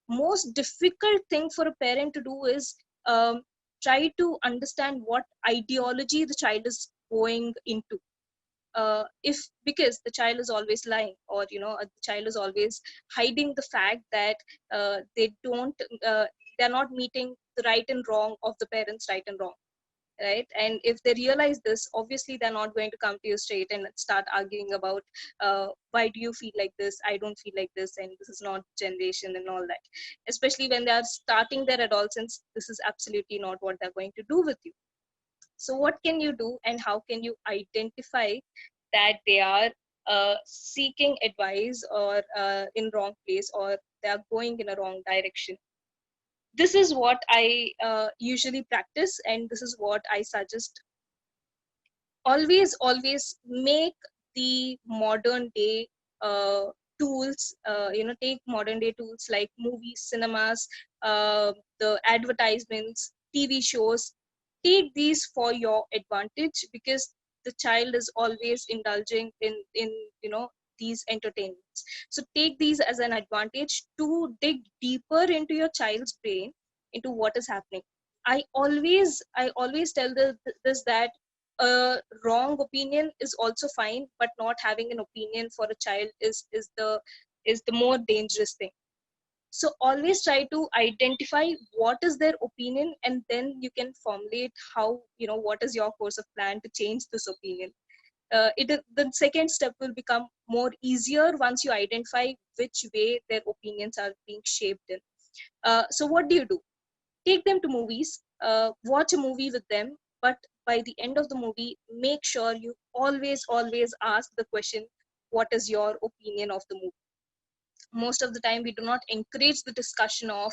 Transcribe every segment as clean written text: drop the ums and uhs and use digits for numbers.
most difficult thing for a parent to do is try to understand what ideology the child is going into. If because the child is always lying, or the child is always hiding the fact that they don't they're not meeting the right and wrong of the parents' right and wrong, right? And if they realize this, obviously they're not going to come to you straight and start arguing about why do you feel like this, I don't feel like this, and this is not generation and all that. Especially when they are starting their adolescence, this is absolutely not what they're going to do with you. So what can you do, and how can you identify that they are seeking advice, or in wrong place, or they are going in a wrong direction? This is what I usually practice, and this is what I suggest. Always make the modern day uh, tools, take modern day tools like movies, cinemas, the advertisements, TV shows. Take these for your advantage, because the child is always indulging in these entertainments. So take these as an advantage to dig deeper into your child's brain, into what is happening. I always tell this, that a wrong opinion is also fine, but not having an opinion for a child is the more dangerous thing. So always try to identify what is their opinion, and then you can formulate how, what is your course of plan to change this opinion. The second step will become more easier once you identify which way their opinions are being shaped in. So what do? Take them to movies, watch a movie with them, but by the end of the movie, make sure you always ask the question, what is your opinion of the movie? Most of the time, we do not encourage the discussion of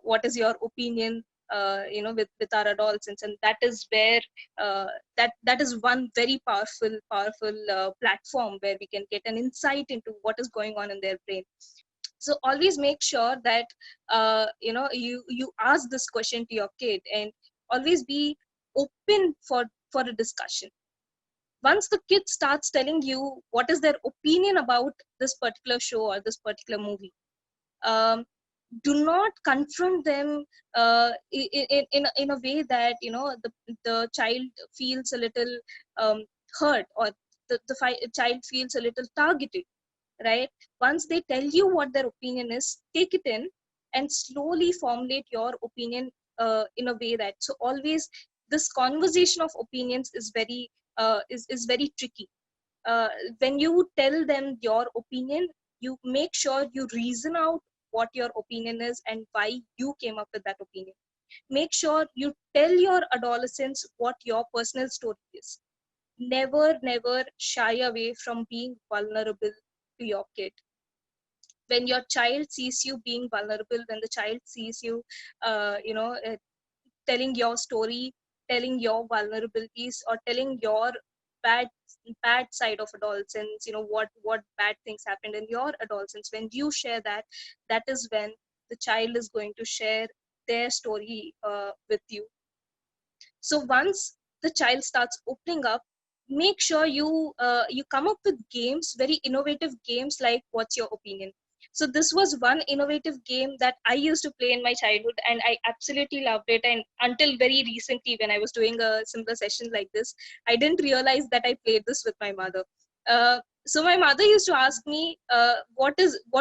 what is your opinion, with our adolescents, and that is where that is one very powerful platform where we can get an insight into what is going on in their brain. So always make sure that you ask this question to your kid, and always be open for a discussion. Once the kid starts telling you what is their opinion about this particular show or this particular movie, um, do not confront them in a way that the child feels a little hurt, or child feels a little targeted, right? Once they tell you what their opinion is, take it in and slowly formulate your opinion in a way that, so always this conversation of opinions is very tricky. uh, when you tell them your opinion, you make sure you reason out what your opinion is and why you came up with that opinion. Make sure you tell your adolescents what your personal story is. Never shy away from being vulnerable to your kid. When your child sees you being vulnerable, when the child sees you telling your story, telling your vulnerabilities, or telling your bad bad side of adolescence, what bad things happened in your adolescence, when you share that, that is when the child is going to share their story with you. So once the child starts opening up, make sure you come up with games, very innovative games, like what's your opinion. So this was one innovative game that I used to play in my childhood, and I absolutely loved it. And until very recently, when I was doing a similar session like this, I didn't realize that I played this with my mother. So my mother used to ask me, what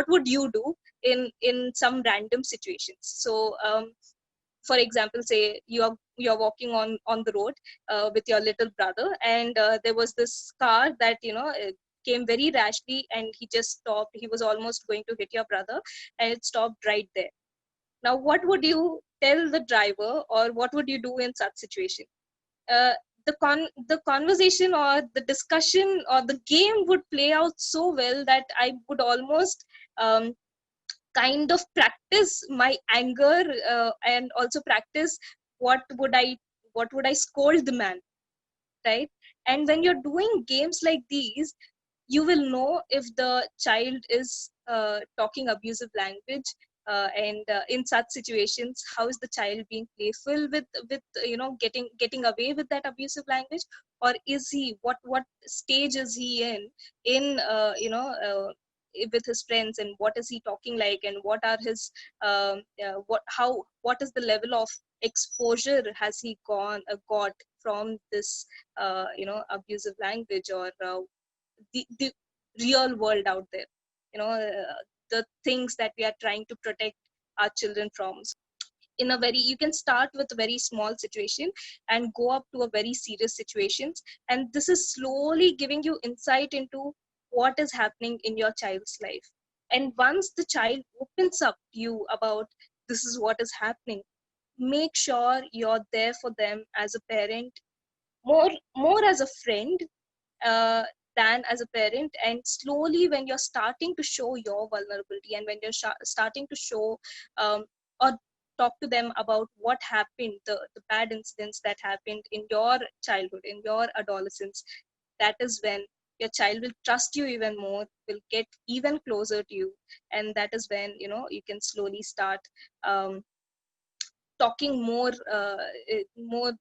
would you do in some random situations. So for example, say you're walking on the road with your little brother, and there was this car that came very rashly, and he just stopped. He was almost going to hit your brother, and it stopped right there. Now what would you tell the driver, or what would you do in such situation? uh, the conversation, or the discussion, or the game would play out so well that I would almost um, kind of practice my anger, and also practice what would i what would I scold the man, right? And when you're doing games like these, you will know if the child is talking abusive language, and in such situations, how is the child being playful with getting away with that abusive language, or is he, what stage is he in, with his friends, and what is he talking like, and what are his what is the level of exposure has he got from this abusive language, or the real world out there, the things that we are trying to protect our children from. In a very, you can start with a very small situation and go up to a very serious situations, and this is slowly giving you insight into what is happening in your child's life. And once the child opens up to you about this is what is happening, make sure you're there for them as a parent, more as a friend, uh, than as a parent. And slowly, when you're starting to show your vulnerability, and when you're starting to show or talk to them about what happened, the bad incidents that happened in your childhood, in your adolescence, that is when your child will trust you even more, will get even closer to you. And that is when you can slowly start um, talking more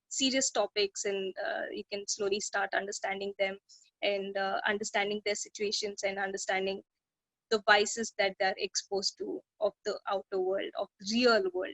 serious topics, and you can slowly start understanding them, and understanding their situations, and understanding the vices that they're exposed to of the outer world, of the real world.